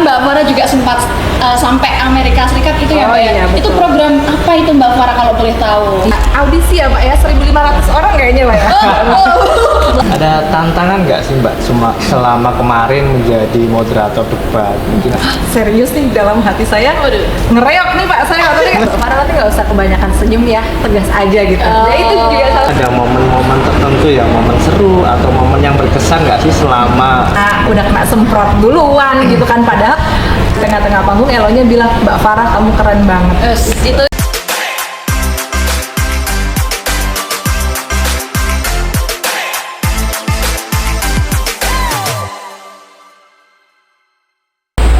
Mbak Farah juga sempat sampai Amerika Serikat itu ya, Mbak ya? Iya, Itu betul. program apa itu Mbak Farah kalau boleh tahu? Audisi ya Mbak ya, 1.500 orang kayaknya Mbak ya. Ada tantangan nggak sih Mbak selama kemarin menjadi moderator debat? Mungkin Serius nih dalam hati saya, ngereok nih Pak saya. Mbak Farah nanti nggak usah kebanyakan senyum ya, tegas aja gitu. Ya itu juga salah. ada momen-momen tertentu ya, momen seru atau momen yang berkesan nggak sih selama Udah kena semprot duluan gitu kan, padahal tengah-tengah panggung Elonya bilang, Mbak Farah kamu keren banget. Itu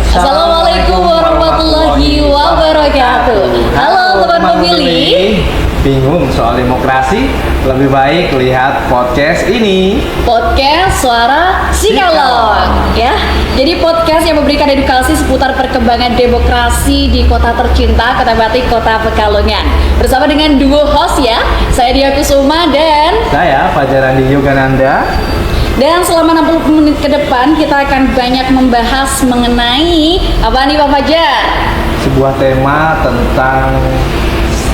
Assalamualaikum warahmatullahi wabarakatuh. Halo teman pemilih, bingung soal demokrasi? Lebih baik lihat podcast ini. podcast Suara Psikolog ya. Jadi podcast yang memberikan edukasi seputar perkembangan demokrasi di kota tercinta, Kota Batik, Kota Pekalongan. Bersama dengan duo host ya, saya Dia Kusuma dan Fajar Andi Yogananda. selama 60 menit ke depan kita akan banyak membahas mengenai apa nih Pak Fajar? Sebuah tema tentang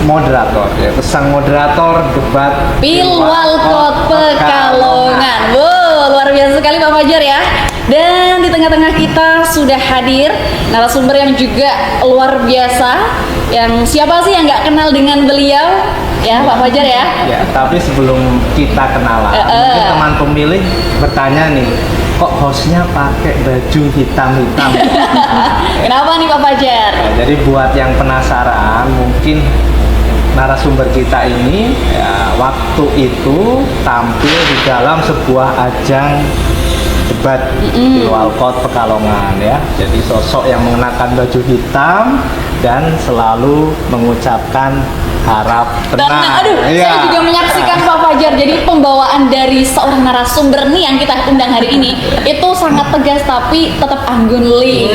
moderator ya, sang moderator debat Pilwalkot Pekalongan. Wow, luar biasa sekali Pak Fajar ya. Dan di tengah-tengah kita sudah hadir narasumber yang juga luar biasa. Yang siapa sih yang nggak kenal dengan beliau? Ya Pak Fajar ya. Ya, tapi sebelum kita kenalan, mungkin teman pemilih bertanya nih, kok hostnya pakai baju hitam-hitam? Kenapa nih Pak Fajar? Nah, jadi buat yang penasaran, mungkin narasumber kita ini ya, waktu itu tampil di dalam sebuah ajang debat di Pilwalkot Pekalongan ya. Jadi sosok yang mengenakan baju hitam dan selalu mengucapkan harap tenang. Aduh, Iya. saya juga menyaksikan Pak Fajar. Jadi pembawaan dari seorang narasumber nih yang kita undang hari ini itu sangat tegas tapi tetap anggun li.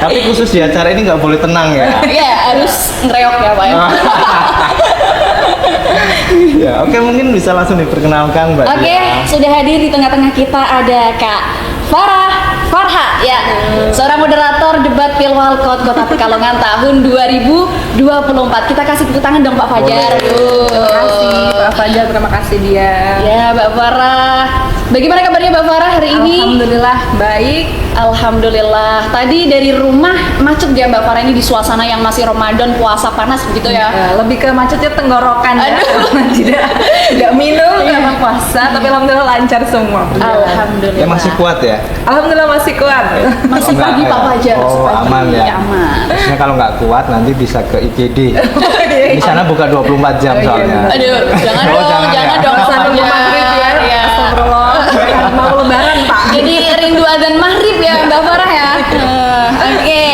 Tapi khusus di acara ini nggak boleh tenang ya. Iya, harus ngereok ya Pak ya. Ya, oke, mungkin bisa langsung diperkenalkan Mbak. Oke, Dia. sudah hadir di tengah-tengah kita ada Kak Farha ya, seorang moderator debat Pilwalkot Kota Pekalongan tahun 2024. Kita kasih tepuk tangan dong Pak Fajar. Terima kasih Pak Fajar, terima kasih dia. Ya, Mbak Farah. Bagaimana kabarnya Mbak Farah hari ini? Alhamdulillah baik. Alhamdulillah. Tadi dari rumah macet gak Mbak Farah ini di suasana yang masih Ramadan, puasa panas begitu ya? Lebih ke macetnya tenggorokan ya. Tidak minum karena puasa, tapi alhamdulillah lancar semua. Alhamdulillah. Ya masih kuat ya? Alhamdulillah masih kuat. Masih Oh, enggak, pagi Pak ya. Fajar. Oh, masih pagi. aman ya? Aman. Maksudnya kalau nggak kuat nanti bisa ke IGD. Di sana buka 24 jam Oh, iya, soalnya. benar. Aduh, jangan Oh, dong, jangan jangan ya? dong Pak Sambil Fajar. maghrib ya. Iya. Astagfirullah. Mau lebaran Pak. Jadi rindu adzan maghrib ya Mbak Farah ya. Oke.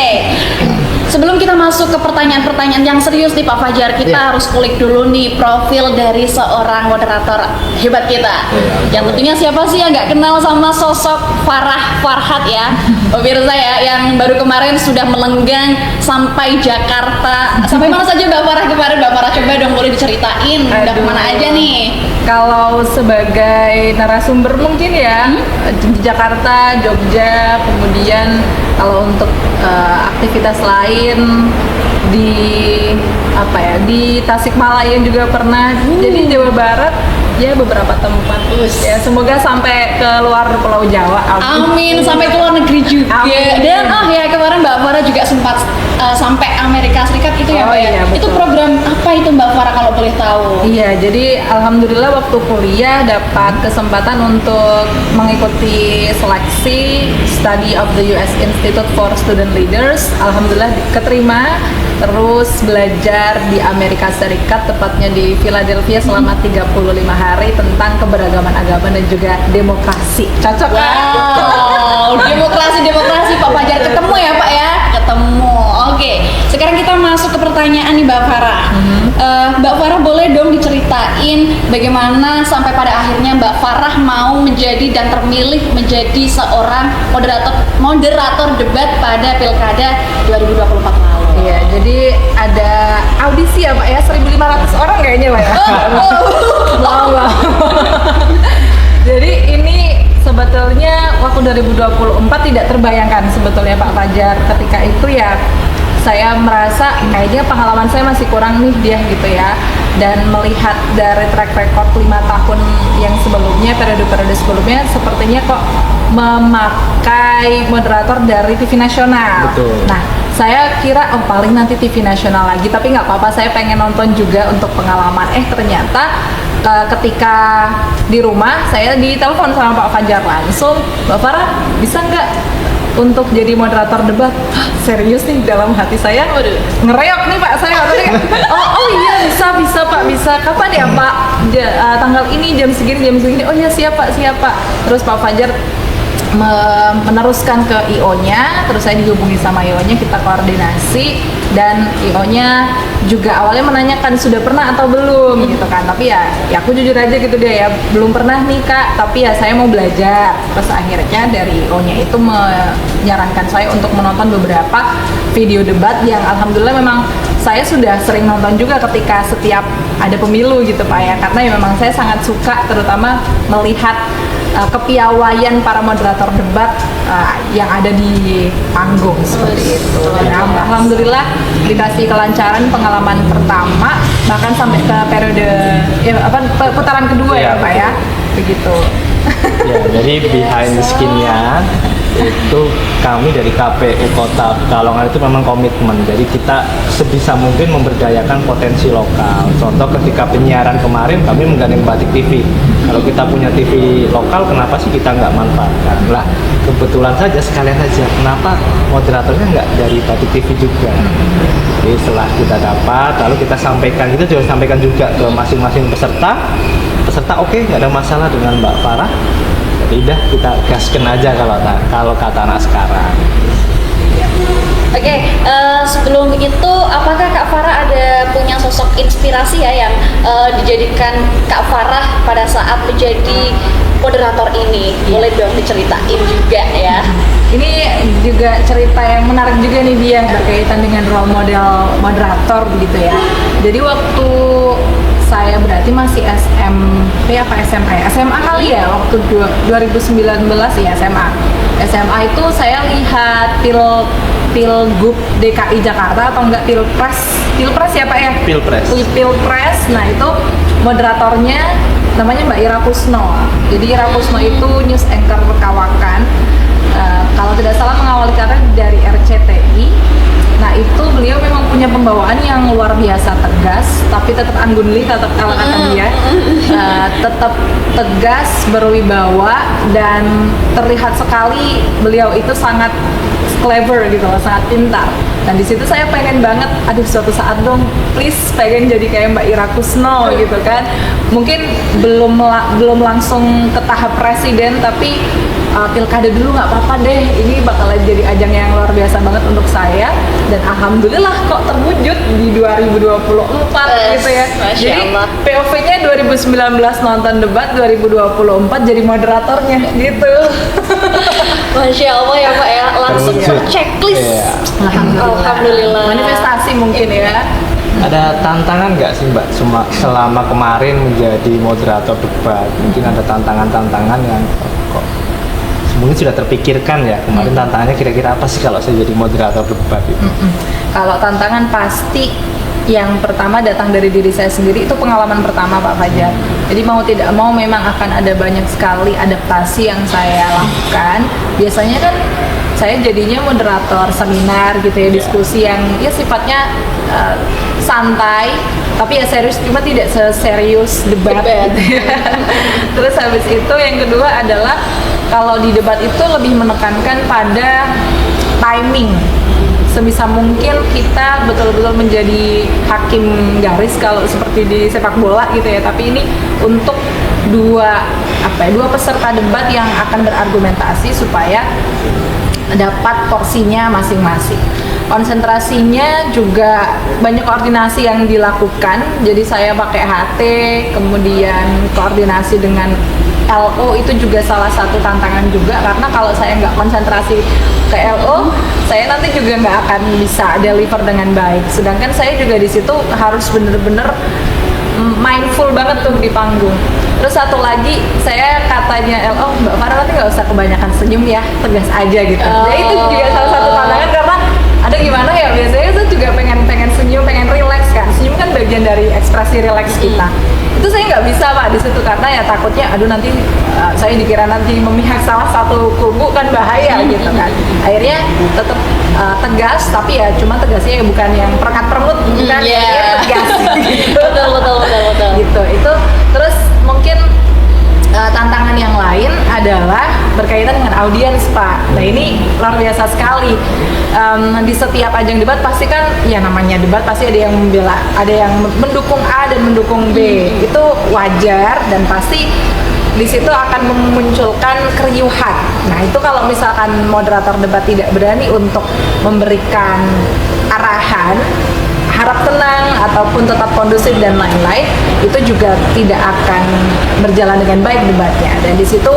Sebelum kita masuk ke pertanyaan-pertanyaan yang serius nih Pak Fajar, kita harus kulik dulu nih profil dari seorang moderator hebat kita. Yang tentunya siapa sih yang nggak kenal sama sosok Farhat ya, pemirsa ya, yang baru kemarin sudah melenggang sampai Jakarta. Sampai mana saja Mbak Farah kemarin? Mbak Farah coba dong boleh diceritain. Udah Aduh. kemana aja nih? Kalau sebagai narasumber mungkin ya di Jakarta, Jogja, kemudian kalau untuk aktivitas lain di apa ya, di Tasikmalaya juga pernah. Jadi Jawa Barat ya beberapa tempat. Ya semoga sampai ke luar Pulau Jawa. Amin, sampai ke luar negeri juga. Amin. Dan ya kemarin Mbak Farah juga sempat sampai Amerika Serikat itu ya Oh, Mbak ya. iya, Itu betul. program apa itu Mbak Farah kalau boleh tahu? Iya, jadi alhamdulillah waktu kuliah dapat kesempatan untuk mengikuti seleksi Study of the US Institute for Student Leaders. Alhamdulillah keterima, terus belajar di Amerika Serikat, tepatnya di Philadelphia selama 35 hari tentang keberagaman agama dan juga demokrasi. Cocok kan? Wow, demokrasi Pak Fajar ketemu ya Pak ya? Ketemu. Oke, sekarang kita masuk ke pertanyaan nih Mbak Farah. Mbak Farah boleh dong diceritain bagaimana sampai pada akhirnya Mbak Farah mau menjadi dan terpilih menjadi seorang moderator debat pada Pilkada 2024 lalu. Iya, jadi ada audisi ya Pak ya, 1.500 orang kayaknya Pak ya. Wow. Jadi ini Sebetulnya waktu 2024 tidak terbayangkan sebetulnya Pak Fajar. Ketika itu ya saya merasa kayaknya pengalaman saya masih kurang nih dia gitu ya. Dan melihat dari track record 5 tahun yang sebelumnya, periode-periode sebelumnya, sepertinya kok memakai moderator dari TV nasional. Betul. Nah, saya kira oh paling nanti TV nasional lagi, tapi nggak apa-apa, saya pengen nonton juga untuk pengalaman. Ternyata ketika di rumah saya ditelepon sama Pak Fajar langsung, Mbak Farah bisa nggak untuk jadi moderator debat? Hah, serius nih, dalam hati saya ngereok nih Pak saya. Oh iya bisa Pak, bisa. Kapan ya Pak? Tanggal ini jam segini. Oh iya siap Pak. Terus Pak Fajar meneruskan ke IO-nya, terus saya dihubungi sama IO-nya, kita koordinasi, dan IO-nya juga awalnya menanyakan sudah pernah atau belum gitu kan, tapi ya aku jujur aja gitu dia ya, belum pernah nih Kak, tapi ya saya mau belajar. Terus akhirnya dari IO-nya itu menyarankan saya untuk menonton beberapa video debat yang alhamdulillah memang saya sudah sering nonton juga ketika setiap ada pemilu gitu Pak ya, karena ya memang saya sangat suka terutama melihat kepiawaian para moderator debat yang ada di panggung seperti itu. Nah, alhamdulillah dikasih kelancaran pengalaman pertama bahkan sampai ke periode putaran kedua ya Pak ya, begitu. Ya, jadi behind the skin-nya itu kami dari KPU Kota Pekalongan itu memang komitmen. Jadi kita sebisa mungkin memberdayakan potensi lokal. Contoh ketika penyiaran kemarin kami menggandeng Batik TV. Kalau kita punya TV lokal, kenapa sih kita nggak manfaatkan? Lah, kebetulan saja sekalian aja. Kenapa moderatornya nggak dari Batik TV juga? Jadi setelah kita dapat, lalu kita sampaikan, kita juga sampaikan juga ke masing-masing peserta. Oke, nggak ada masalah dengan Mbak Farah. Tidak, kita gasken aja kalau kata anak sekarang. Oke, sebelum itu apakah Kak Farah ada punya sosok inspirasi ya yang dijadikan Kak Farah pada saat menjadi moderator ini? Boleh dong diceritain juga ya. Ini juga cerita yang menarik juga nih dia berkaitan dengan role model moderator begitu ya. Jadi waktu saya berarti masih SMP apa SMA? SMA kali ya, waktu 2019 ya SMA itu saya lihat Pilgub DKI Jakarta atau enggak Pilpres ya Pak ya? Pilpres. Nah itu moderatornya namanya Mbak Ira Kusno. Jadi Ira Kusno itu news anchor Kawakan. Kalau tidak salah mengawali karir dari RCTI. Nah itu beliau memang punya pembawaan yang luar biasa tegas, tapi tetap anggunli, tetap kalau kata dia, tetap tegas, berwibawa, dan terlihat sekali beliau itu sangat clever gitu loh, sangat pintar. Dan di situ saya pengen banget, aduh suatu saat dong, please pengen jadi kayak Mbak Ira Kusno gitu kan. Mungkin belum langsung ke tahap presiden, tapi pilkada dulu nggak apa-apa deh, ini bakalan jadi ajang yang luar biasa banget untuk saya, dan alhamdulillah kok terwujud di 2024 gitu ya. Jadi POV-nya 2019 nonton debat, 2024 jadi moderatornya gitu. Masya Allah ya Pak ya, langsung Terwujud. checklist. Alhamdulillah. Manifestasi mungkin ya. Ada tantangan nggak sih Mbak selama kemarin menjadi moderator debat? Mungkin ada tantangan-tantangan yang kok mungkin sudah terpikirkan ya kemarin, tantangannya kira-kira apa sih kalau saya jadi moderator debat itu? Kalau tantangan pasti yang pertama datang dari diri saya sendiri, itu pengalaman pertama Pak Fajar. Jadi mau tidak mau memang akan ada banyak sekali adaptasi yang saya lakukan. Biasanya kan saya jadinya moderator seminar gitu ya, diskusi yang ya sifatnya santai, tapi ya serius, cuma tidak seserius debat. Gitu ya. Terus habis itu yang kedua adalah kalau di debat itu lebih menekankan pada timing. Sebisa mungkin kita betul-betul menjadi hakim garis kalau seperti di sepak bola gitu ya, tapi ini untuk dua peserta debat yang akan berargumentasi supaya dapat porsinya masing-masing. Konsentrasinya juga banyak koordinasi yang dilakukan, jadi saya pakai HT, kemudian koordinasi dengan LO itu juga salah satu tantangan juga, karena kalau saya nggak konsentrasi ke LO, saya nanti juga nggak akan bisa deliver dengan baik. Sedangkan saya juga di situ harus bener-bener mindful banget tuh di panggung. Terus satu lagi, saya katanya oh Mbak Farah nanti nggak usah kebanyakan senyum ya, tegas aja gitu. Ya itu juga salah satu tantangan karena ada gimana ya, biasanya saya juga pengen senyum, pengen relax kan. Senyum kan bagian dari ekspresi relax kita. Itu saya nggak bisa Pak di situ karena ya takutnya aduh nanti saya dikira nanti memihak salah satu kubu kan bahaya gitu kan. Akhirnya tetap tegas, tapi ya cuma tegasnya ya bukan yang perekat permut, bukan ya tegas gitu. Betul. Gitu. Itu terus mungkin tantangan yang lain adalah berkaitan dengan audiens Pak. Nah ini luar biasa sekali. Di setiap ajang debat pasti kan ya namanya debat pasti ada yang membela, ada yang mendukung A dan mendukung B. Itu wajar dan pasti di situ akan memunculkan keriuhan. Nah itu kalau misalkan moderator debat tidak berani untuk memberikan arahan, harap tenang ataupun tetap kondusif dan lain-lain, itu juga tidak akan berjalan dengan baik debatnya. Dan di situ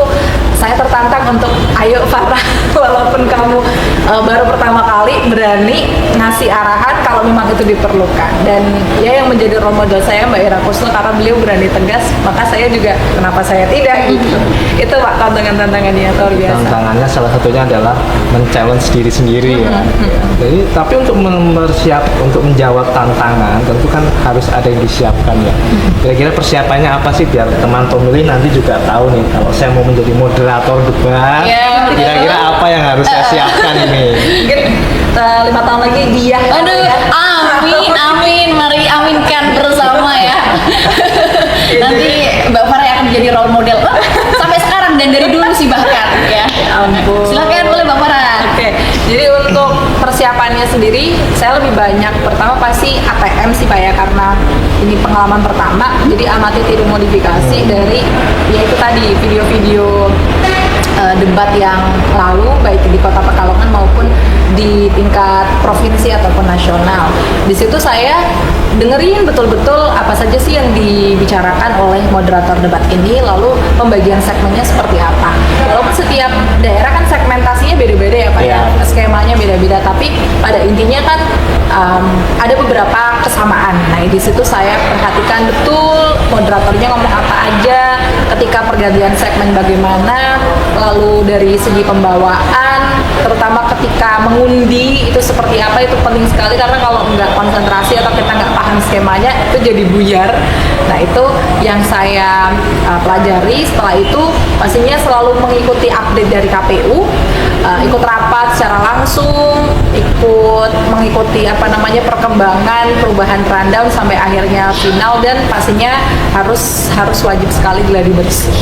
saya tertantang untuk ayo Farah, walaupun kamu baru pertama kali berani ngasih arahan kalau memang itu diperlukan. Dan ya yang menjadi role model saya Mbak Ira Kusno karena beliau berani tegas, maka saya juga kenapa saya tidak gitu. Itu Pak tantangan-tantangannya luar biasa. Tantangannya salah satunya adalah men-challenge diri sendiri ya. Jadi tapi untuk untuk menjawab tantangan tentu kan harus ada yang disiapkan ya. Kira-kira persiapannya apa sih biar teman pemilih nanti juga tahu nih kalau saya mau menjadi moderator debat, kira-kira apa yang harus saya siapkan ini? Mungkin 5 tahun lagi dia. Aduh, amin, mari aminkan bersama ya. Nanti Mbak Farah akan menjadi role model sampai sekarang dan dari dulu sih bahkan ya. Ampun. Silakan boleh Mbak Farah. Oke, jadi untuk persiapannya sendiri saya lebih banyak pertama pasti ATM sih Pak ya karena ini pengalaman pertama. Jadi amati tiru modifikasi dari yaitu tadi video-video debat yang lalu baik di Kota Pekalongan maupun di tingkat provinsi ataupun nasional. Di situ saya dengerin betul-betul apa saja sih yang dibicarakan oleh moderator debat ini, lalu pembagian segmennya seperti apa. Walaupun setiap daerah kan segmentasinya beda-beda ya Pak ya, skemanya beda-beda, tapi pada intinya kan ada beberapa kesamaan. Nah di situ saya perhatikan betul moderatornya ngomong apa aja, ketika pergantian segmen bagaimana, lalu dari segi pembawaan, terutama ketika mengundi itu seperti apa, itu penting sekali karena kalau nggak konsentrasi atau kita nggak paham skemanya itu jadi buyar. Nah itu yang saya pelajari. Setelah itu pastinya selalu mengikuti update dari KPU, ikut rapat secara langsung, ikut mengikuti perkembangan perubahan rundown sampai akhirnya final, dan pastinya harus wajib sekali gladi bersih.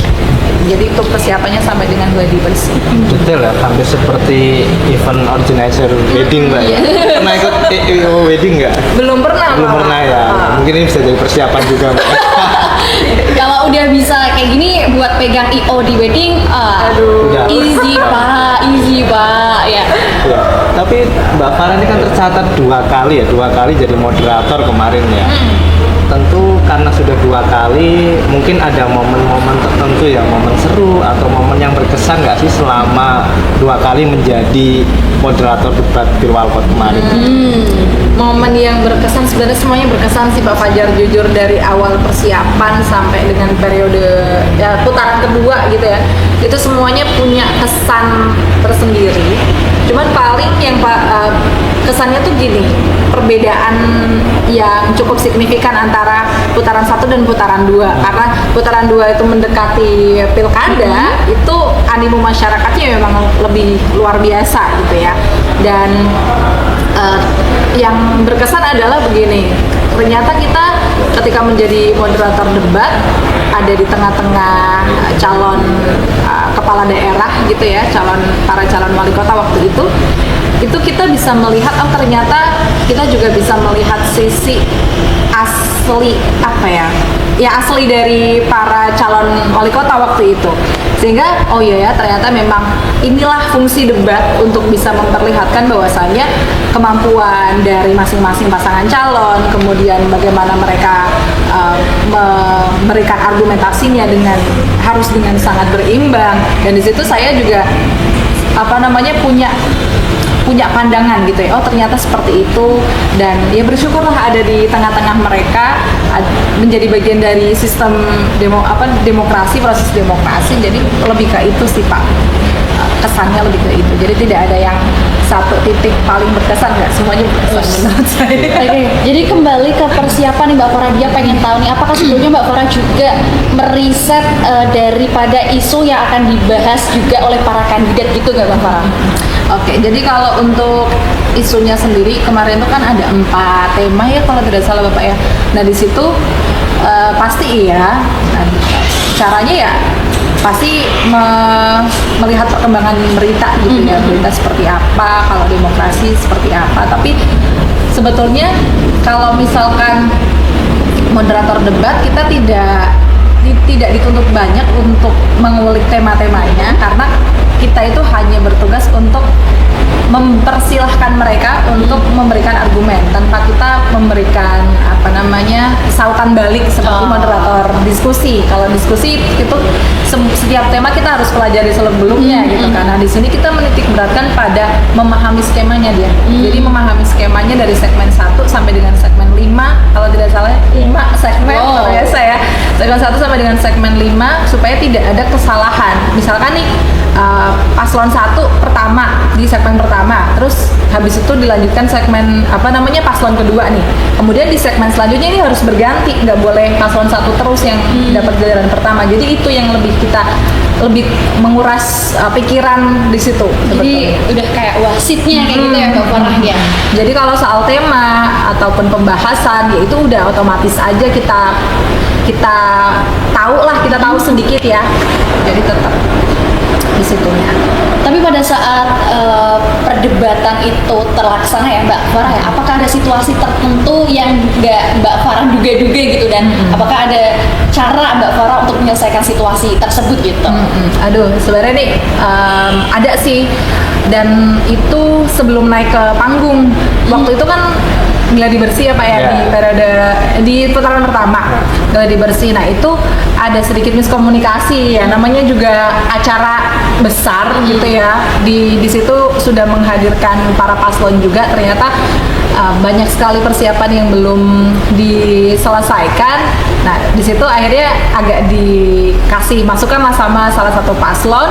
Jadi itu persiapannya sampai dengan gladi bersih. Detail ya, hampir seperti event organizer wedding Mbak ya. Pernah ikut wedding nggak? Belum pernah ya. Mungkin ini bisa jadi persiapan juga Mbak. Kalau udah bisa kayak gini buat pegang IO di wedding, easy Pak ya. Ya, tapi Mbak Farah ini kan tercatat dua kali jadi moderator kemarin ya. Tentu karena sudah 2 kali, mungkin ada momen-momen tertentu ya, momen seru atau momen yang berkesan nggak sih selama 2 kali menjadi moderator debat Pilwalkot kemarin? Momen yang berkesan sebenarnya semuanya berkesan sih Pak Fajar, jujur dari awal persiapan sampai dengan periode ya putaran kedua gitu ya, itu semuanya punya kesan tersendiri. Cuman paling yang kesannya tuh gini, perbedaan yang cukup signifikan antara putaran 1 dan putaran 2, karena putaran 2 itu mendekati pilkada, itu animo masyarakatnya memang lebih luar biasa gitu ya. Dan yang berkesan adalah begini, ternyata kita ketika menjadi moderator debat ada di tengah-tengah calon kepala daerah gitu ya, para calon wali kota waktu itu kita bisa melihat ternyata kita juga bisa melihat sisi asli asli dari para calon wali kota waktu itu, sehingga ternyata memang inilah fungsi debat untuk bisa memperlihatkan bahwasannya kemampuan dari masing-masing pasangan calon, kemudian bagaimana mereka memberikan argumentasinya harus dengan sangat berimbang. Dan di situ saya juga punya punya pandangan gitu ya. Oh ternyata seperti itu, dan ya bersyukurlah ada di tengah-tengah mereka, menjadi bagian dari sistem demokrasi, proses demokrasi. Jadi lebih ke itu sih Pak, kesannya lebih ke itu. Jadi tidak ada yang satu titik paling berkesan, nggak, semuanya berkesan menurut saya. Oke, jadi kembali ke persiapan nih Mbak Farah, dia pengen tahu nih apakah sebelumnya Mbak Farah juga meriset daripada isu yang akan dibahas juga oleh para kandidat gitu nggak Mbak Farah? Oke, jadi kalau untuk isunya sendiri kemarin itu kan ada 4 tema ya kalau tidak salah Bapak ya. Nah di situ pasti iya. Nah, caranya ya pasti melihat perkembangan berita gitu ya, berita seperti apa, kalau demokrasi seperti apa. Tapi sebetulnya kalau misalkan moderator debat, kita tidak dituntut banyak untuk mengulik tema-temanya, karena kita itu hanya bertugas untuk mempersilahkan mereka untuk memberikan argumen tanpa kita memberikan sautan balik seperti moderator diskusi. Kalau diskusi itu setiap tema kita harus pelajari sebelumnya gitu kan. Nah di sini kita menitik beratkan pada memahami skemanya dia. Jadi memahami skemanya dari segmen 1 sampai dengan segmen 5, kalau tidak salah 5 segmen biasa ya. Segmen 1 sampai dengan segmen 5 supaya tidak ada kesalahan. Misalkan nih paslon 1 pertama di segmen pertama, terus habis itu dilanjutkan segmen paslon kedua nih, kemudian di segmen selanjutnya ini harus berganti, nggak boleh paslon 1 terus yang dapat giliran pertama. Jadi itu yang lebih menguras pikiran di situ. Jadi udah kayak wasitnya kayak gitu ya Mbak Farah ya. Jadi kalau soal tema ataupun pembahasan ya itu udah otomatis aja kita tahu sedikit ya. Jadi tetap di situnya. Tapi pada saat perdebatan itu terlaksana ya Mbak Farah ya, apakah ada situasi tertentu yang nggak Mbak Farah duga-duga gitu, dan apakah ada cara Mbak Farah untuk menyelesaikan situasi tersebut gitu? Aduh, sebenarnya nih ada sih, dan itu sebelum naik ke panggung. Waktu itu kan gladi bersih ya Pak ya, di putaran pertama gladi bersih. Nah itu ada sedikit miskomunikasi ya, namanya juga acara besar gitu ya. Di situ sudah menghadirkan para paslon juga, ternyata banyak sekali persiapan yang belum diselesaikan. Nah di situ akhirnya agak dikasih masukan lah sama salah satu paslon.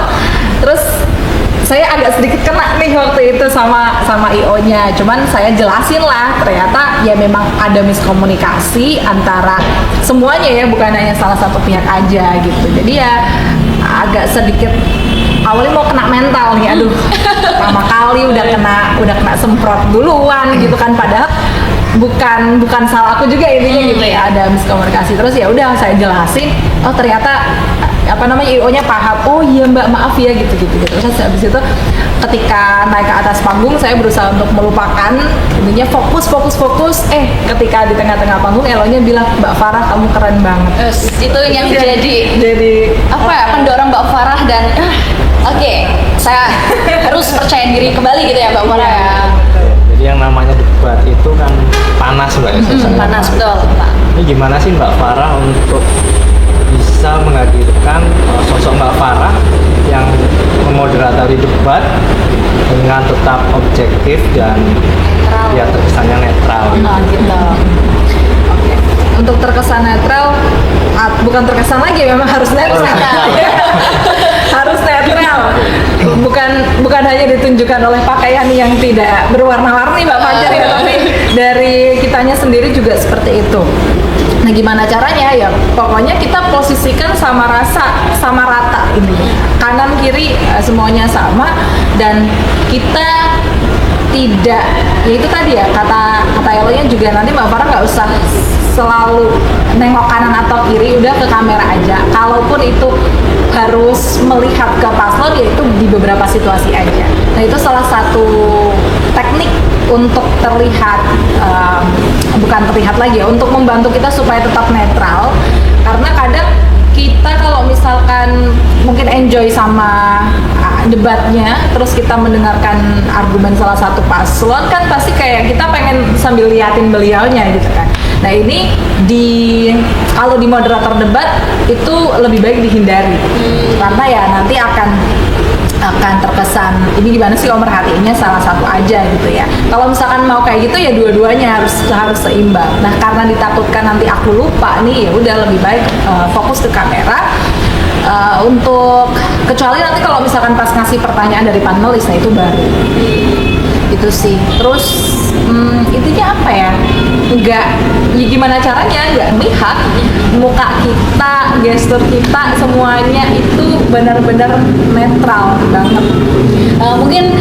Terus saya agak sedikit kena nih waktu itu sama IO-nya, cuman saya jelasin lah, ternyata ya memang ada miskomunikasi antara semuanya ya, bukan hanya salah satu pihak aja gitu. Jadi ya agak sedikit awalnya mau kena mental nih, aduh pertama kali udah kena semprot duluan gitu kan, padahal bukan salah aku juga intinya gitu ya, ada miskomunikasi. Terus ya udah saya jelasin, oh ternyata IO-nya paham, oh iya Mbak maaf ya gitu. Terus habis itu ketika naik ke atas panggung saya berusaha untuk melupakan, intinya fokus. Ketika di tengah-tengah panggung Elonya bilang, Mbak Farah kamu keren banget. Itu yang jadi pendorong Mbak Farah dan oke, saya harus percaya diri kembali gitu ya Mbak Farah ya. Jadi yang namanya debat itu kan panas Mbak ya. Panas betul Pak. Ini gimana sih Mbak Farah untuk bisa menghadirkan sosok Mbak Farah yang memoderatori debat dengan tetap objektif dan Netral. ya terkesannya netral. Gitu. Oke. Untuk terkesan netral, bukan terkesan lagi, memang harus netral. Harus netral. Bukan hanya ditunjukkan oleh pakaian yang tidak berwarna-warni Mbak Fajar ya, tapi dari kitanya sendiri juga seperti itu. Nah gimana caranya ya, pokoknya kita posisikan sama rata ini, kanan kiri semuanya sama, dan kita tidak, ya itu tadi ya kata Elonya juga, nanti Mbak Farah nggak usah selalu nengok kanan atau kiri, udah ke kamera aja. Kalaupun itu harus melihat ke paslon, ya itu di beberapa situasi aja. Nah itu salah satu teknik untuk terlihat, bukan terlihat lagi ya, untuk membantu kita supaya tetap netral. Karena kadang kita kalau misalkan mungkin enjoy sama debatnya, terus kita mendengarkan argumen salah satu paslon, kan pasti kayak kita pengen sambil liatin beliaunya gitu kan. Nah ini kalau di moderator debat itu lebih baik dihindari, karena ya nanti akan akan terkesan ini gimana sih merhatiinnya salah satu aja gitu ya. Kalau misalkan mau kayak gitu ya dua-duanya harus seimbang. Nah karena ditakutkan nanti aku lupa nih, ya udah lebih baik fokus ke kamera. Untuk kecuali nanti kalau misalkan pas ngasih pertanyaan dari panelis, nah itu baru itu sih. Terus intinya apa ya, nggak ya gimana caranya nggak melihat muka kita, gestur kita, semuanya itu benar-benar netral banget. Mungkin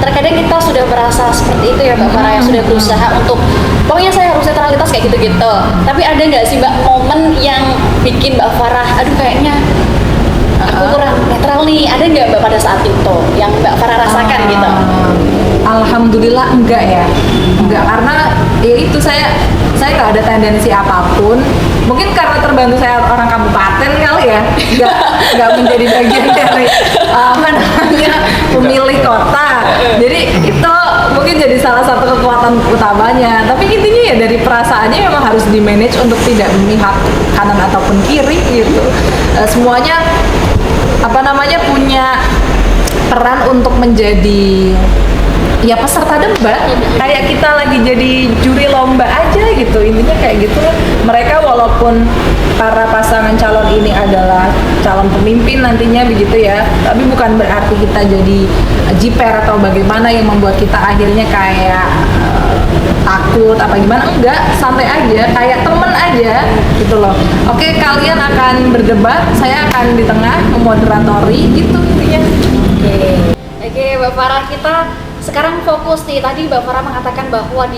terkadang kita sudah merasa seperti itu ya Mbak Farah, yang sudah berusaha untuk pokoknya saya harus netralitas kayak gitu-gitu. Tapi ada nggak sih Mbak momen yang bikin Mbak Farah, aduh kayaknya aku kurang netral nih, ada nggak Mbak pada saat itu yang Mbak Farah rasakan gitu? Alhamdulillah enggak ya, enggak, karena ya itu saya nggak ada tendensi apapun. Mungkin karena terbantu saya orang kabupaten kali ya, nggak menjadi bagian dari apa namanya pemilih kota. Jadi itu mungkin jadi salah satu kekuatan utamanya. Tapi intinya ya dari perasaannya memang harus di manage untuk tidak memihak kanan ataupun kiri gitu. Semuanya apa namanya punya peran untuk menjadi ya peserta debat, kayak kita lagi jadi juri lomba aja gitu. Intinya kayak gitu. Mereka walaupun para pasangan calon ini adalah calon pemimpin nantinya begitu ya, tapi bukan berarti kita jadi jiper atau bagaimana yang membuat kita akhirnya kayak takut apa gimana. Enggak, santai aja, kayak temen aja gitu loh. Oke, kalian akan berdebat, saya akan di tengah memoderatori gitu intinya. Oke, Mbak Farah, kita sekarang fokus nih. Tadi Mbak Farah mengatakan bahwa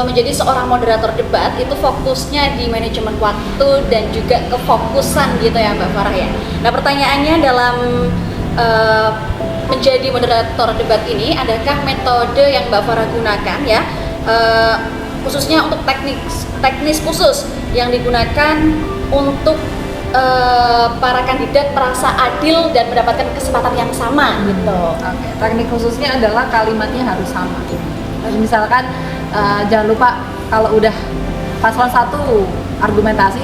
menjadi seorang moderator debat itu fokusnya di manajemen waktu dan juga kefokusan gitu ya Mbak Farah ya. Nah pertanyaannya, dalam menjadi moderator debat ini, adakah metode yang Mbak Farah gunakan ya, khususnya untuk teknis khusus yang digunakan untuk para kandidat merasa adil dan mendapatkan kesempatan yang sama gitu. Oke, teknik khususnya adalah kalimatnya harus sama. Terus misalkan jangan lupa kalau udah paslon 1 argumentasi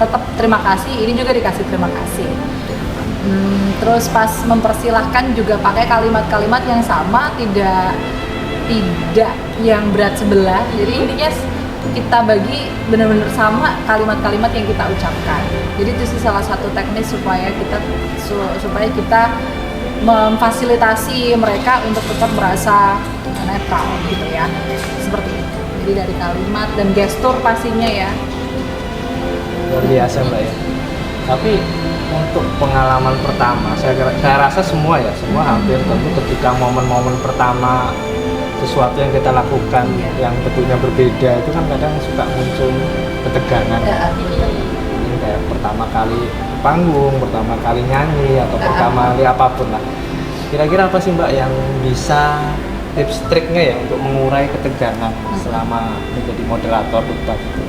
tetap terima kasih, ini juga dikasih terima kasih. Terus pas mempersilahkan juga pakai kalimat-kalimat yang sama, tidak yang berat sebelah. Jadi intinya kita bagi benar-benar sama kalimat-kalimat yang kita ucapkan. Jadi itu sih salah satu teknis supaya kita memfasilitasi mereka untuk tetap merasa netral gitu ya. Seperti itu. Jadi dari kalimat dan gestur pastinya ya. Luar biasa Mbak ya. Tapi untuk pengalaman pertama, saya rasa semua hampir tentu ketika momen-momen pertama sesuatu yang kita lakukan yang tentunya berbeda itu kan kadang suka muncul ketegangan. Ini kayak pertama kali panggung, pertama kali nyanyi atau pertama kali apapun lah. Kira-kira apa sih Mbak yang bisa tips triknya ya untuk mengurai ketegangan selama menjadi moderator debat itu?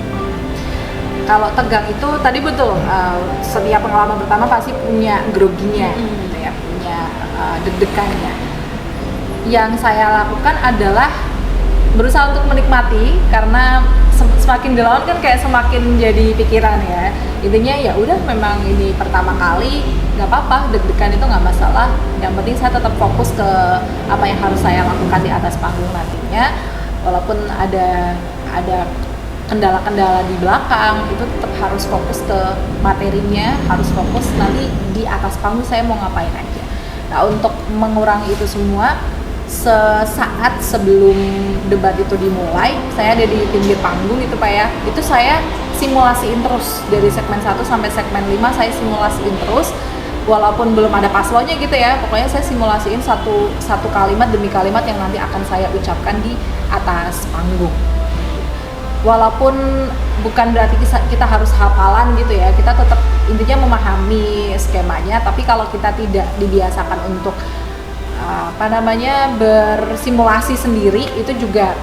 Kalau tegang itu tadi betul, setiap pengalaman pertama pasti punya groginya gitu ya, punya deg-degannya. Yang saya lakukan adalah berusaha untuk menikmati, karena semakin dilawan kan kayak semakin jadi pikiran ya. Intinya ya udah, memang ini pertama kali, nggak apa-apa, deg-degan itu nggak masalah. Yang penting saya tetap fokus ke apa yang harus saya lakukan di atas panggung nantinya. Walaupun ada kendala-kendala di belakang, itu tetap harus fokus ke materinya, harus fokus nanti di atas panggung saya mau ngapain aja. Nah untuk mengurangi itu semua, sesaat sebelum debat itu dimulai, saya ada di pinggir panggung itu Pak ya, itu saya simulasiin terus dari segmen 1 sampai segmen 5 saya simulasiin terus, walaupun belum ada paslonnya gitu ya, pokoknya saya simulasiin satu kalimat demi kalimat yang nanti akan saya ucapkan di atas panggung. Walaupun bukan berarti kita harus hafalan gitu ya, kita tetap intinya memahami skemanya, tapi kalau kita tidak dibiasakan untuk bersimulasi sendiri, itu juga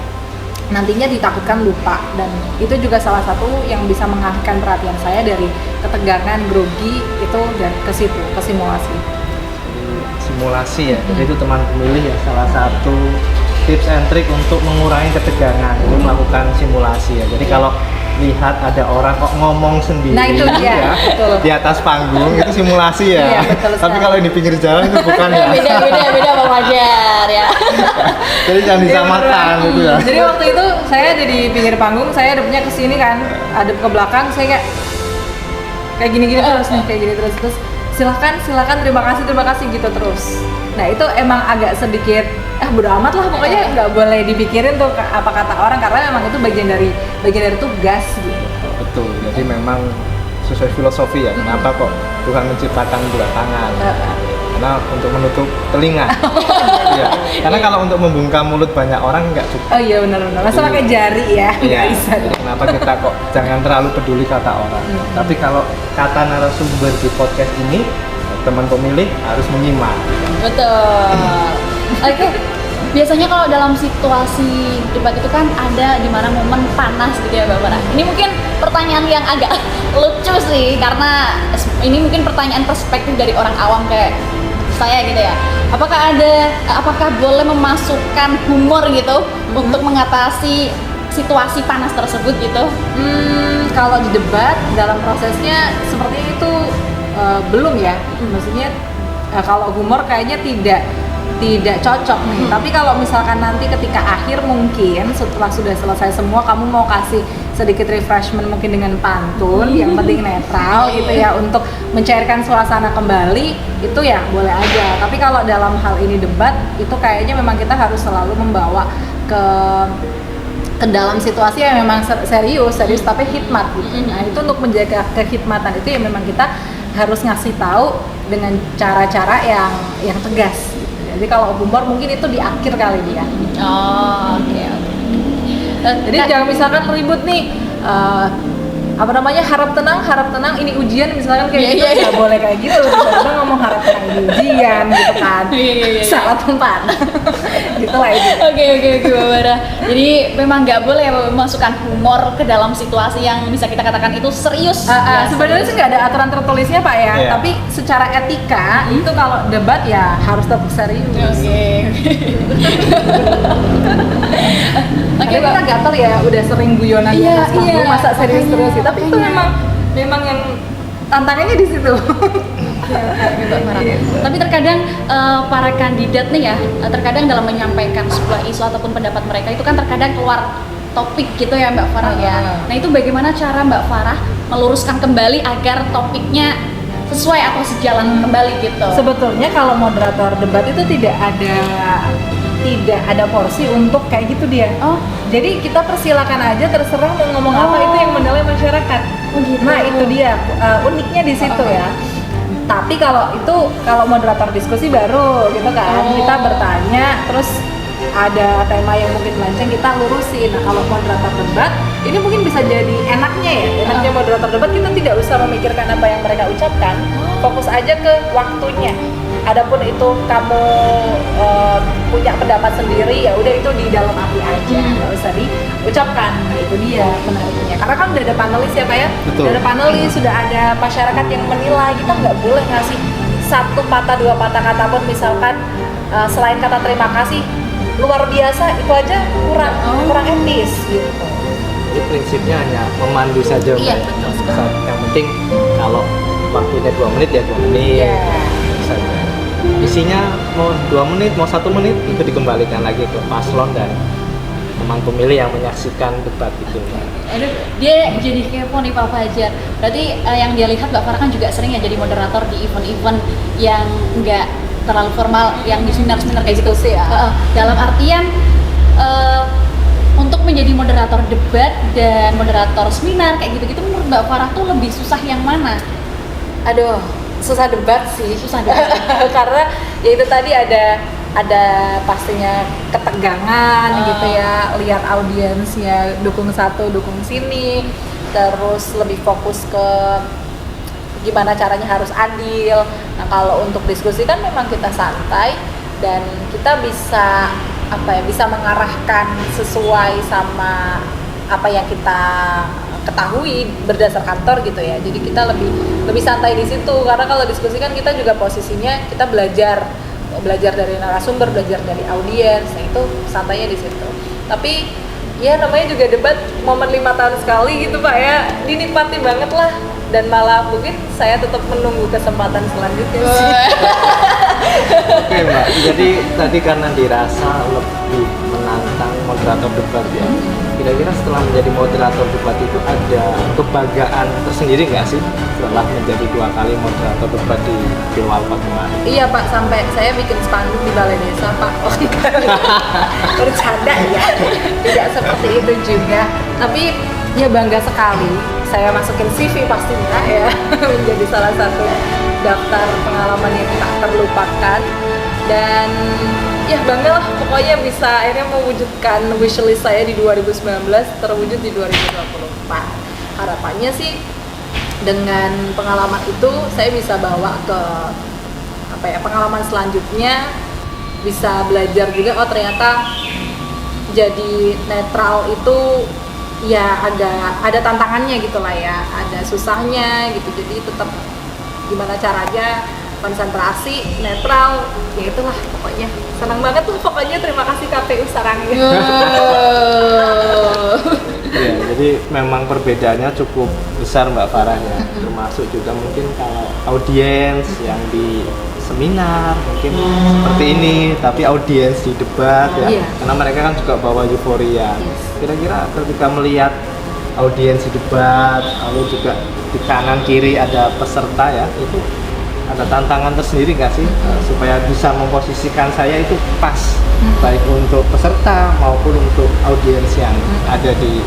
nantinya ditakutkan lupa, dan itu juga salah satu yang bisa mengalihkan perhatian saya dari ketegangan, grogi itu dan ke situ, ke simulasi. Simulasi ya, jadi itu teman pemilih ya, salah satu tips and trick untuk mengurangi ketegangan itu melakukan simulasi ya. Jadi kalau lihat ada orang kok ngomong sendiri Nah, itu dia, betul. di atas panggung itu simulasi ya. Iya, betul Tapi sekali. kalau di pinggir jalan itu bukan ya. Beda Bang Fajar ya. Jadi jangan Iya, disamakan beneran. gitu ya. Jadi waktu itu saya ada di pinggir panggung, saya adepnya ke sini kan, adep ke belakang, saya kayak gini-gini terus nih, kayak gini terus silakan terima kasih gitu terus. Nah itu emang agak sedikit bodo amat lah, pokoknya nggak boleh dipikirin tuh apa kata orang, karena memang itu bagian dari tugas gitu. Betul. Jadi memang sesuai filosofi ya. Kenapa kok Tuhan menciptakan dua tangan? Karena untuk menutup telinga. Iya. Karena kalau untuk membungkam mulut banyak orang nggak cukup. Oh iya benar-benar. Masa pakai jari ya? Iya. Nggak bisa. Jadi kenapa kita kok jangan terlalu peduli kata orang. Tapi kalau kata narasumber di podcast ini, teman pemilih harus menyimak. Betul. Oke. Biasanya kalau dalam situasi debat itu kan ada di mana momen panas gitu ya Mbak Farah. Ini mungkin pertanyaan yang agak lucu sih, karena ini mungkin pertanyaan perspektif dari orang awam kayak saya gitu ya. Apakah boleh memasukkan humor gitu untuk mengatasi situasi panas tersebut gitu? Kalau di debat dalam prosesnya seperti itu belum ya. Maksudnya kalau humor kayaknya tidak cocok nih. Tapi kalau misalkan nanti ketika akhir mungkin setelah sudah selesai semua kamu mau kasih sedikit refreshment mungkin dengan pantun, yang penting netral gitu ya, untuk mencairkan suasana kembali, itu ya boleh aja. Tapi kalau dalam hal ini debat itu kayaknya memang kita harus selalu membawa ke dalam situasi yang memang serius tapi hikmat gitu. Nah itu untuk menjaga kehikmatan itu ya memang kita harus ngasih tahu dengan cara-cara yang tegas. Jadi kalau humor mungkin itu di akhir kali dia. Oh, oke. Jadi jangan misalkan ribut nih, harap tenang, ini ujian misalkan kayak gitu, nggak boleh kayak gitu. Kita ngomong harap tenang ini ujian gitu kan, salah tempat. Gitu lah itu. Oke Mbak Farah. Jadi memang nggak boleh ya memasukkan humor ke dalam situasi yang bisa kita katakan itu serius. Ya, Sebenarnya sih nggak ada aturan tertulisnya Pak ya, Iya. tapi secara etika itu kalau debat ya harus tetap serius. Oke. Oke, kita gatel ya, udah sering guyonan di Iya, atas panggung, iya. masa serius Makanya, terus sih. Tapi itu makanya. memang yang tantangannya di situ. Mbak Farah. Tapi terkadang para kandidat nih ya, terkadang dalam menyampaikan sebuah isu ataupun pendapat mereka itu kan terkadang keluar topik gitu ya Mbak Farah ya. Nah itu bagaimana cara Mbak Farah meluruskan kembali agar topiknya sesuai atau sejalan kembali gitu? Sebetulnya kalau moderator debat itu tidak ada porsi untuk kayak gitu dia. Oh. Jadi kita persilakan aja, terserah mau ngomong apa, itu yang menilai masyarakat. Oh, gitu. Nah itu dia uniknya di situ ya. Tapi kalau moderator diskusi baru gitu kan, kita bertanya terus ada tema yang mungkin melenceng kita lurusin. Nah kalau moderator debat ini mungkin bisa jadi enaknya moderator debat, kita tidak usah memikirkan apa yang mereka ucapkan, fokus aja ke waktunya. Adapun itu kamu punya pendapat sendiri, ya udah itu di dalam hati aja, nggak usah diucapkan. Nah itu dia menariknya, karena kan udah ada panelis ya Pak ya. Betul. Udah ada panelis, sudah ada masyarakat yang menilai. Kita nggak boleh ngasih satu patah dua patah kata pun, misalkan selain kata terima kasih luar biasa, itu aja kurang etis gitu. Jadi prinsipnya hanya memandu saja. Iya, Mbak. betul sekali. Yang penting kalau waktunya 2 menit ya 2 menit. Iya. Saja. Isinya mau 2 menit, mau 1 menit itu dikembalikan lagi ke paslon dan teman pemilih yang menyaksikan debat itu. Aduh, dia jadi kepo nih Pak Fajar. Berarti yang dia lihat Mbak Farah kan juga sering ya jadi moderator di event-event yang enggak terlalu formal, yang di seminar-seminar kayak gitu sih. Dalam artian untuk menjadi moderator debat dan moderator seminar kayak gitu-gitu, menurut Mbak Farah tuh lebih susah yang mana? Aduh, susah debat sih. Susah debat. Karena ya itu tadi ada pastinya ketegangan gitu ya, lihat audiensnya dukung satu dukung sini, terus lebih fokus ke gimana caranya harus adil. Nah kalau untuk diskusi kan memang kita santai dan kita bisa bisa mengarahkan sesuai sama apa yang kita ketahui berdasar kantor gitu ya. Jadi kita lebih santai di situ, karena kalau diskusi kan kita juga posisinya kita belajar dari narasumber, belajar dari audiens. Nah itu santainya di situ. Tapi ya namanya juga debat momen 5 tahun sekali gitu Pak ya, dinikmati banget lah, dan malah mungkin saya tetap menunggu kesempatan selanjutnya sih. Oke Mbak, jadi tadi karena dirasa lebih menantang moderator debat ya, kira-kira setelah menjadi moderator debat itu ada kebanggaan tersendiri nggak sih setelah menjadi 2 kali moderator debat di Pilwalkot kemarin? Iya Pak, sampai saya bikin spanduk di balai desa Pak. Oh enggak, bercanda ya, tidak seperti itu juga. Tapi ya bangga sekali, saya masukin CV pastinya ya, menjadi salah satu daftar pengalaman yang tak terlupakan. Dan ya bangga lah pokoknya bisa akhirnya mewujudkan wishlist saya di 2019 terwujud di 2024. Harapannya sih dengan pengalaman itu saya bisa bawa ke pengalaman selanjutnya, bisa belajar juga oh ternyata jadi netral itu ya ada tantangannya gitu lah ya, ada susahnya gitu, jadi tetap gimana caranya konsentrasi, netral, ya itulah pokoknya. Senang banget tuh pokoknya, terima kasih KPU sarangnya. Ya, jadi memang perbedaannya cukup besar Mbak Farah ya, termasuk juga mungkin kalau audiens yang di seminar mungkin seperti ini, tapi audiens di debat ya, karena mereka kan juga bawa euforia. Kira-kira ketika melihat audiens di debat, lalu juga di kanan kiri ada peserta ya, itu ada tantangan tersendiri nggak sih supaya bisa memposisikan saya itu pas, baik untuk peserta maupun untuk audiens yang ada di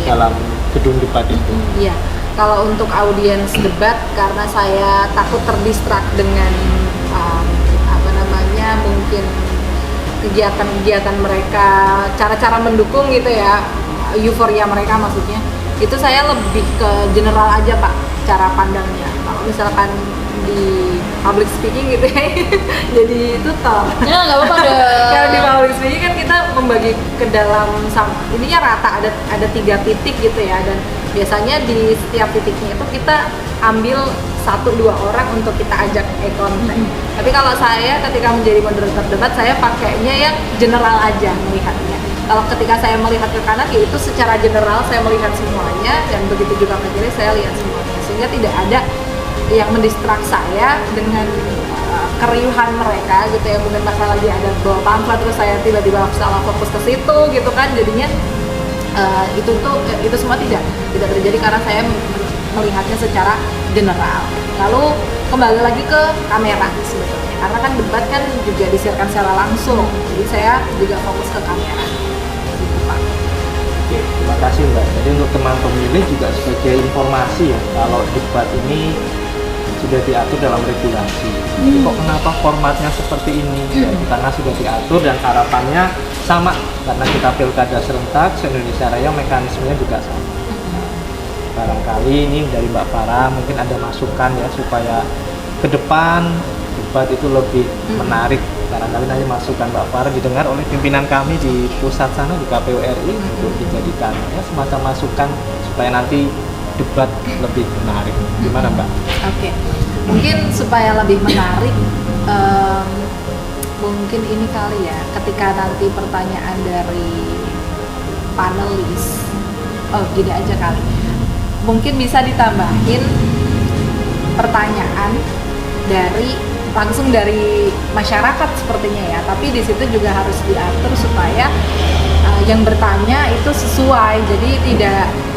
dalam gedung debat itu? Iya, kalau untuk audiens debat karena saya takut terdistrak dengan mungkin kegiatan-kegiatan mereka, cara-cara mendukung gitu ya, euforia mereka maksudnya, itu saya lebih ke general aja Pak cara pandangnya. Kalau misalkan di public speaking gitu ya jadi itu toh ya nggak apa-apa dong. Kalau di public speaking kan kita membagi ke dalam ininya rata, ada 3 titik gitu ya, dan biasanya di setiap titiknya itu kita ambil 1-2 orang untuk kita ajak e-contact. Tapi kalau saya ketika menjadi moderator debat, saya pakainya yang general aja melihatnya. Kalau ketika saya melihat ke kanan, yaitu secara general saya melihat semuanya, dan begitu juga ke kiri saya lihat semuanya, sehingga tidak ada yang mendistrak saya dengan keriuhan mereka gitu ya. Mungkin masalah lagi ada bawa pamflet terus saya tiba-tiba salah fokus ke situ gitu kan, jadinya itu semua tidak terjadi karena saya melihatnya secara general. Lalu kembali lagi ke kamera sebetulnya, karena kan debat kan juga disiarkan secara langsung, jadi saya juga fokus ke kamera gitu Pak. Oke, terima kasih Mbak. Jadi untuk teman pemilih juga sebagai informasi ya, kalau debat ini sudah diatur dalam regulasi. Jadi kok kenapa formatnya seperti ini? Ya, karena sudah diatur dan harapannya sama, karena kita pilkada serentak se-Indonesia Raya, mekanismenya juga sama. Barangkali ini dari Mbak Farah mungkin ada masukan ya supaya ke depan debat itu lebih menarik. Barangkali nanti masukan Mbak Farah didengar oleh pimpinan kami di pusat sana di KPU RI untuk dijadikan ya semacam masukan supaya nanti debat lebih menarik. Gimana Mbak? Oke. Mungkin supaya lebih menarik, mungkin ini kali ya, ketika nanti pertanyaan dari panelis, gini aja kali, mungkin bisa ditambahin pertanyaan langsung dari masyarakat sepertinya ya, tapi di situ juga harus diatur supaya yang bertanya itu sesuai, jadi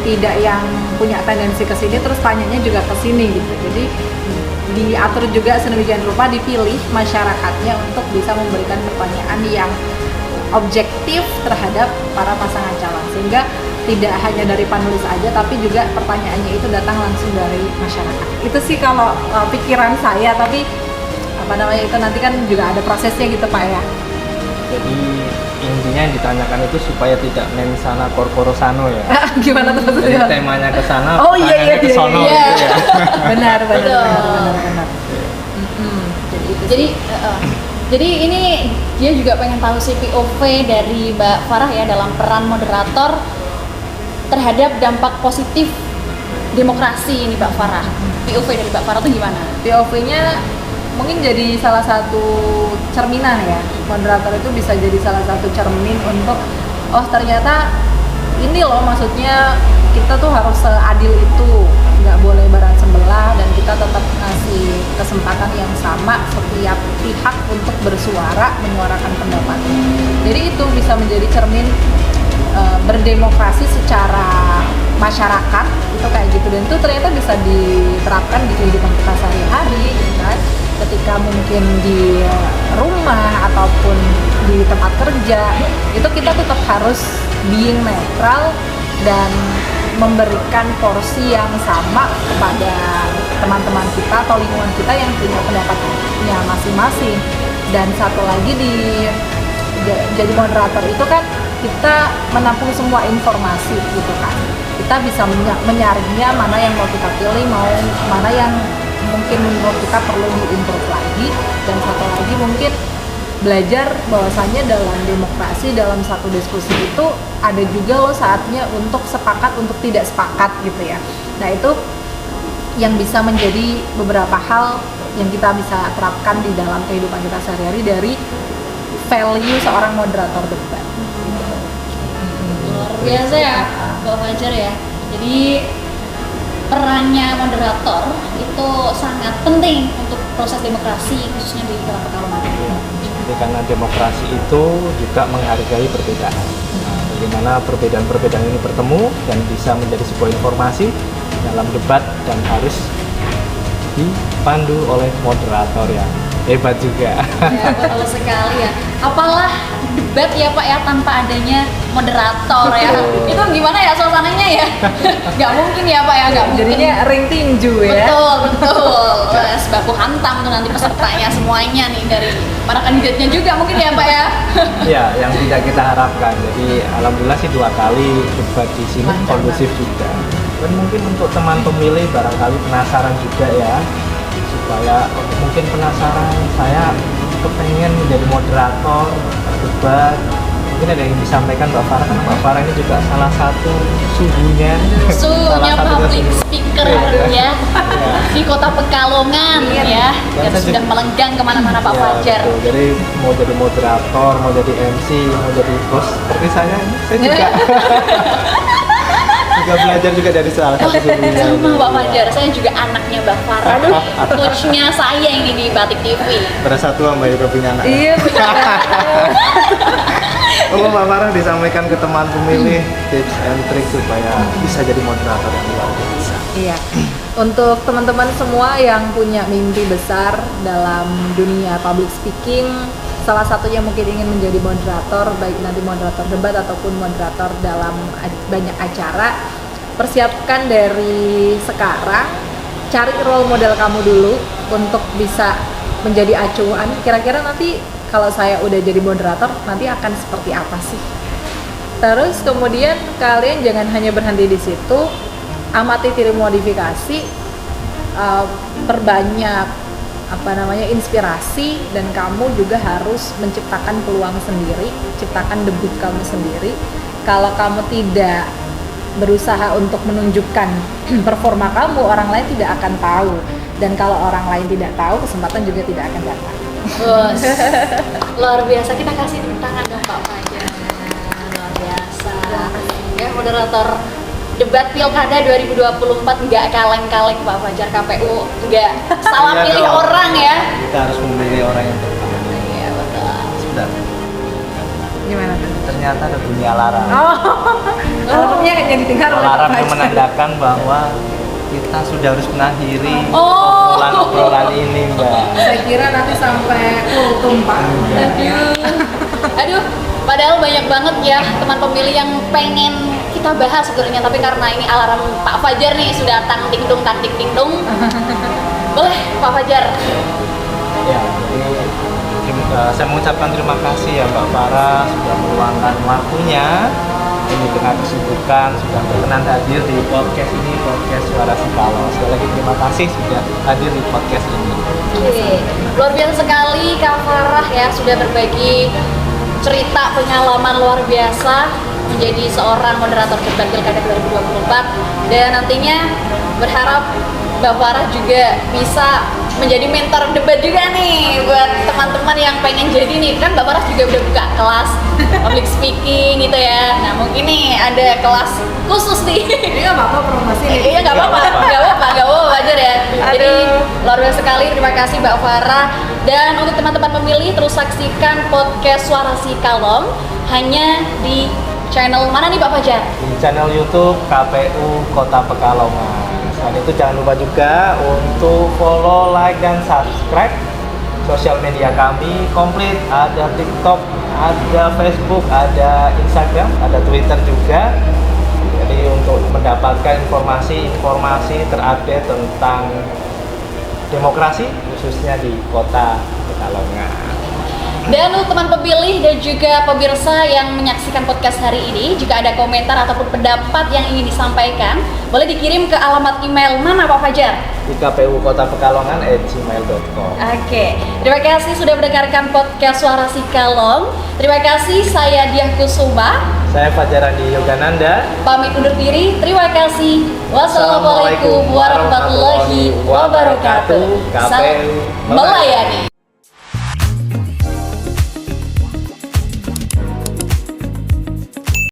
tidak yang punya tendensi ke sini terus tanyanya juga ke sini gitu. Jadi diatur juga sedemikian rupa, dipilih masyarakatnya untuk bisa memberikan pertanyaan yang objektif terhadap para pasangan calon, sehingga tidak hanya dari panelis aja tapi juga pertanyaannya itu datang langsung dari masyarakat. Itu sih kalau pikiran saya, tapi itu nanti kan juga ada prosesnya gitu Pak ya. Jadi intinya yang ditanyakan itu supaya tidak mensana corporo sano ya. Gimana tuh maksudnya? Jadi temanya ke sana, oh iya ke sono iya. gitu ya. benar. Jadi ini dia juga pengen tahu sih POV dari Mbak Farah ya dalam peran moderator terhadap dampak positif demokrasi ini Mbak Farah. POV dari Mbak Farah itu gimana? POV-nya mungkin jadi salah satu cerminan ya. Moderator itu bisa jadi salah satu cermin untuk oh ternyata ini loh maksudnya kita tuh harus seadil itu, nggak boleh barat sebelah, dan kita tetap ngasih kesempatan yang sama setiap pihak untuk bersuara, menyuarakan pendapatnya. Jadi itu bisa menjadi cermin berdemokrasi secara masyarakat itu kayak gitu, dan itu ternyata bisa diterapkan di kehidupan kita sehari-hari gitu kan. Ketika mungkin di rumah ataupun di tempat kerja itu kita tetap harus being netral dan memberikan porsi yang sama kepada teman-teman kita atau lingkungan kita yang punya pendapatnya masing-masing. Dan satu lagi jadi moderator itu kan kita menampung semua informasi gitu kan. Kita bisa menyaringnya mana yang mau kita pilih, mana yang mungkin menurut kita perlu diimprove lagi. Dan satu lagi mungkin belajar bahwasannya dalam demokrasi, dalam satu diskusi itu ada juga loh saatnya untuk sepakat, untuk tidak sepakat gitu ya. Nah itu yang bisa menjadi beberapa hal yang kita bisa terapkan di dalam kehidupan kita sehari-hari dari value seorang moderator debat. Luar biasa ya Mbak Fajar ya. Jadi perannya moderator itu sangat penting untuk proses demokrasi khususnya di dalam Pekalongan. Jadi karena demokrasi itu juga menghargai perbedaan. Nah, bagaimana perbedaan-perbedaan ini bertemu dan bisa menjadi sebuah informasi dalam debat dan harus dipandu oleh moderator yang hebat juga. Ya, betul sekali ya. Apalah debat ya Pak ya tanpa adanya moderator ya. Itu gimana ya suasananya ya? Gak mungkin ya Pak ya, gak mungkin. Jadinya ring tinju ya. Betul. Baku hantam tuh nanti pesertanya semuanya nih dari para kandidatnya juga mungkin ya Pak ya. Ya, yang tidak kita harapkan. Jadi alhamdulillah sih 2 kali debat di sini kondusif juga. Dan mungkin untuk teman pemilih barangkali penasaran juga ya, supaya mungkin penasaran, saya kepengen menjadi moderator debat. Mungkin ada yang disampaikan Mbak Farah, karena Mbak Farah ini juga salah satu suhunya public speaker ya di kota Pekalongan ya, yang sudah melenggang kemana-mana Pak Fajar. Betul. Jadi mau jadi moderator, mau jadi MC, mau jadi host seperti saya juga juga belajar juga dari salah satu suhunya. Sama Pak Fajar, saya juga anaknya Mbak Farah. Aduh, coachnya saya ini di Batik TV. Berasa tua Mbak Ira punya anak. Iya betul. Mbak Farah disampaikan ke teman pemilih tips and trick supaya bisa jadi moderator yang luar biasa. Iya. Untuk teman-teman semua yang punya mimpi besar dalam dunia public speaking, salah satunya mungkin ingin menjadi moderator, baik nanti moderator debat ataupun moderator dalam banyak acara, persiapkan dari sekarang, cari role model kamu dulu untuk bisa menjadi acuan. Kira-kira nanti kalau saya udah jadi moderator, nanti akan seperti apa sih? Terus kemudian kalian jangan hanya berhenti di situ, amati diri modifikasi, perbanyak inspirasi, dan kamu juga harus menciptakan peluang sendiri, ciptakan debut kamu sendiri. Kalau kamu tidak berusaha untuk menunjukkan performa kamu, orang lain tidak akan tahu, dan kalau orang lain tidak tahu, kesempatan juga tidak akan datang. Bos, luar biasa. Kita kasih tepuk tangan dong Pak Fajar. Luar biasa. Ya, moderator debat Pilkada 2024 nggak kaleng-kaleng Pak Fajar. KPU nggak salah pilih dong. orang ya. Kita harus memilih orang yang tepat. Iya betul. Sebentar. Gimana tuh? Ternyata ada bunyi alarm. Alarmnya kan jadi dengar oleh Alarm Pak yang Fajar. menandakan bahwa kita sudah harus mengakhiri Oh. obrolan ini, Mbak. Saya kira nanti sampai kultum Pak. Aduh, padahal banyak banget ya teman pemilih yang pengen kita bahas sebenarnya, tapi karena ini alarm Pak Fajar nih sudah tang ting dung. Boleh Pak Fajar. Ya, jadi saya mengucapkan terima kasih ya Mbak Farah sudah meluangkan waktunya ini dengan kesibukan sudah berkenan hadir di podcast ini, podcast Suara Sikalong. Sekali lagi terima kasih sudah hadir di podcast ini. Oke, luar biasa sekali Kak Farah ya, sudah berbagi cerita pengalaman luar biasa menjadi seorang moderator debat Pilkada 2024, dan nantinya berharap Mbak Farah juga bisa menjadi mentor debat juga nih buat teman-teman yang pengen jadi nih. Kan Mbak Farah juga udah buka kelas public speaking gitu ya. Nah mungkin nih ada kelas khusus nih. Ini nggak apa-apa promosi nih. Iya nggak apa-apa, wajar ya. Jadi luar biasa sekali, terima kasih Mbak Farah. Dan untuk teman-teman pemilih terus saksikan podcast Suara Si Kalong hanya di channel mana nih Pak Fajar? Di channel YouTube KPU Kota Pekalongan. Selain itu jangan lupa juga untuk follow, like, dan subscribe sosial media kami komplit. Ada TikTok, ada Facebook, ada Instagram, ada Twitter juga. Jadi untuk mendapatkan informasi terupdate tentang demokrasi khususnya di Kota Pekalongan. Dan untuk teman pemilih dan juga pemirsa yang menyaksikan podcast hari ini, jika ada komentar ataupun pendapat yang ingin disampaikan, boleh dikirim ke alamat email mana Pak Fajar? Di KPU Kota Pekalongan @gmail.com. Oke, terima kasih sudah mendengarkan podcast Suara Si Kalong. Terima kasih, saya Diah Kusuma. Saya Fajar Andi Yogananda. Pamit undur diri, terima kasih. Wassalamualaikum warahmatullahi wabarakatuh. KPU Salam melayani.